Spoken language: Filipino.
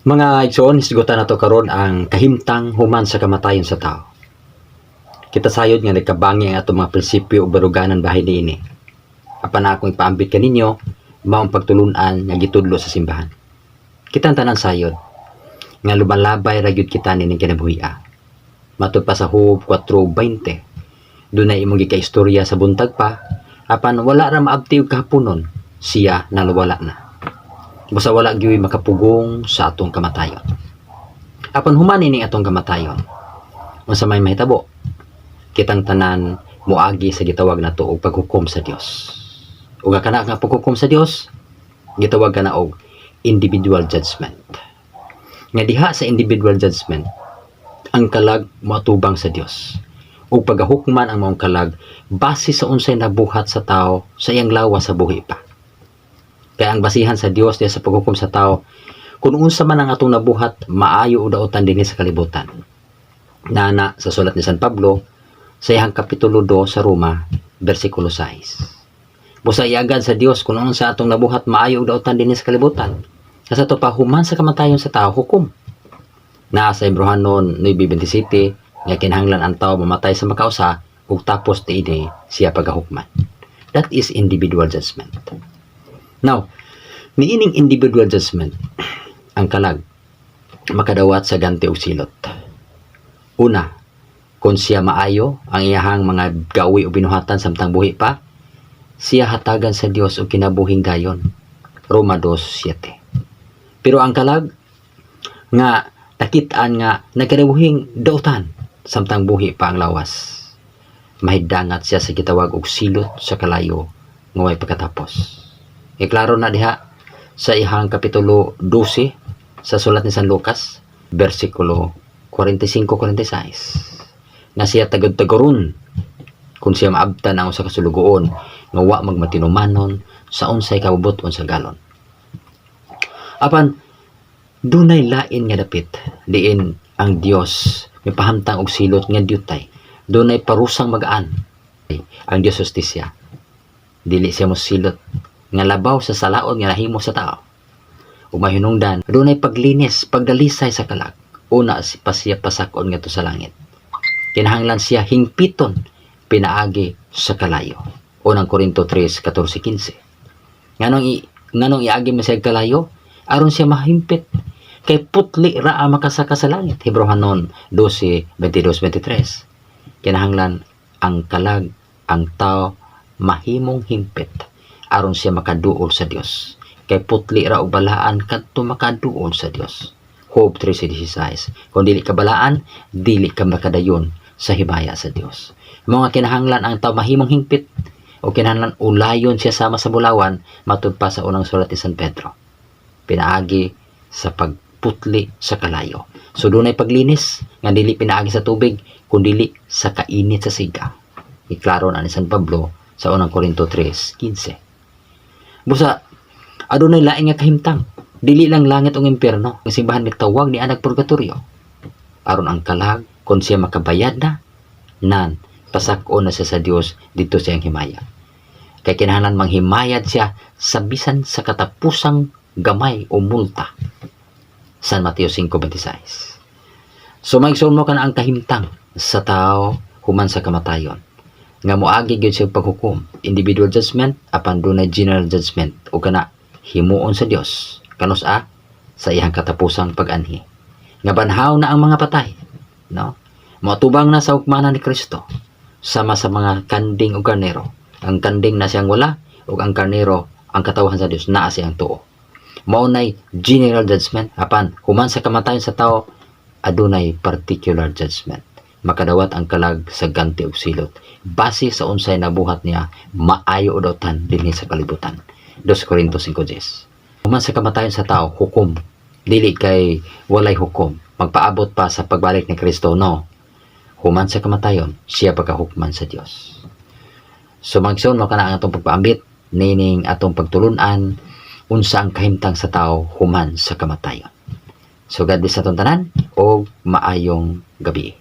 Mga igsoon, isgutan nato karon ang kahimtang human sa kamatayon sa tao. Kita sayod nga nagkabangi ang atong mga prinsipyo ug baruganan bahin niini. Apan akong ipaambit kaninyo mao ang pagtulun-an nga gitudlo sa simbahan. Kitang tanan sayod nga lumalabay ra gyud kita nining kinabuhi-a. Matud pa sa Hub 4:20, dunay imong gikaistorya sa buntag pa, apan wala ra maabti og kahaponon, siya nalawala na. Basta wala gyud makapugong sa atong kamatayon. Apan human ini atong kamatayon, unsa may mahitabo, kitang tanan moagi sa gitawag nato og paghukom sa Dios. Ug kana nga paghukom sa Dios, gitawag kana og individual judgment. Nga diha sa individual judgment, ang kalag moatubang sa Dios. Ug pagahukman ang maong kalag base sa unsay nabuhat sa tao sa iyang lawas sa buhi pa. Kaya ang basihan sa Dios diya sa paghukom sa tao, kung unsa man ang atong nabuhat, maayo o daotan dinhi sa kalibutan. Nana sa sulat ni San Pablo, sa iyang kapitulo 2 sa Roma, versikulo 6. Busa iagad sa Dios kung unsa atong nabuhat, maayo o daotan dinhi sa kalibutan. Sa to pa human sa kamatayon sa tao, hukom. Na sa Hebrehanon 9:27, nga kinahanglan ang tao mamatay sa makausa, ug tapos tiini siya pagahukman. That is individual judgment. Now, niining individual judgment, ang kalag, makadawat sa ganti o silot. Una, kung siya maayo, ang iyahang mga gawi o binuhatan samtang buhi pa, siya hatagan sa Dios o kinabuhing dayon. Roma 2:7. Pero ang kalag, nga takitaan nga nagkadabuhing dautan samtang buhi pa ang lawas. Mahidangat siya sa gitawag og silot sa kalayo nga way pagkatapos. Iklaro na diha sa ihang kapitulo 12 sa sulat ni San Lucas, versikulo 45-46. Na siya tagod-tagoron kung siya maabtan ang usa ka sulugoon nga wa magmatinumanon sa unsay kabubuton sa galon. Apan dunay lain nga dapit diin ang Dios mipahamtang og silot nga diutay. Dunay parusang magaan. Ang Dios justisya. Dili siya mo silot nga labaw sa salaon nga nahimo sa tao. Ug mahinungdan, dunay paglinis, pagdalisay sa kalag. Una pa siya pasakon ngadto sa langit. Kinahanglan siya hingpiton pinaagi sa kalayo. Unang Korinto 3:14-15. Nganong iagi man siya kalayo aron siya mahimpit kay putli ra ang makasaka sa langit. Hebrehanon 12:22-23. Kinahanglan ang kalag, ang tao mahimong himpit aron siya makaduol sa Dios. Kay putli ra og balaan kadto makaduol sa Dios. Hub 3:16. Kung dili ka balaan, dili ka makadayon sa himaya sa Dios. Mga kinahanglan ang tao mahimong hingpit o kinahanglan ulayon siya sama sa bulawan matud pa sa unang sulat ni San Pedro. Pinaagi sa pagputli sa kalayo. So dunay paglinis nga dili pinaagi sa tubig kundi sa kainit sa siga. Iklaro na ni San Pablo sa unang Korinto 3:15. Busa, adunay laing nga kahimtang. Dili lang langit ug impierno. Ang simbahan nagtawag ni anag purgatorio. Aron ang kalag, kung siya makabayad na, nan, pasakon na siya sa Dios dito sa iyang himaya. Kay kinahanglan manghimayad siya sa bisan sa katapusang gamay o multa. San Mateo 5:26. So maigsoon mo ka na ang kahimtang sa tao human sa kamatayon. Nga moagi gyud siya paghukom, individual judgment apan dunay general judgment o kana himuon sa Dios kanus-a sa iyang katapusang pag-anhi. Nga banhaw na ang mga patay, no? Moatubang na sa hukmanan ni Kristo sama sa mga kanding ug karnero. Ang kanding na siyang wala ug ang karnero ang katawhan sa Dios naa siyang tuo. Mao nay general judgment apan human sa kamatayon sa tao adunay particular judgment. Makadawat ang kalag sa ganti ug silot base sa unsay nabuhat niya maayo o dautan dinhi sa kalibutan. 2 Korinto 5:10. Human sa kamatayon sa tao hukom, dili kay walay hukom magpaabot pa sa pagbalik ni Kristo, no. Human sa kamatayon siya pagkahukman sa Dios. So magsun mo kana ang atong pagpaambit nining atong pagtulun-an unsa ang kahimtang sa tao human sa kamatayon. So God bless sa atong tanan og maayong gabi.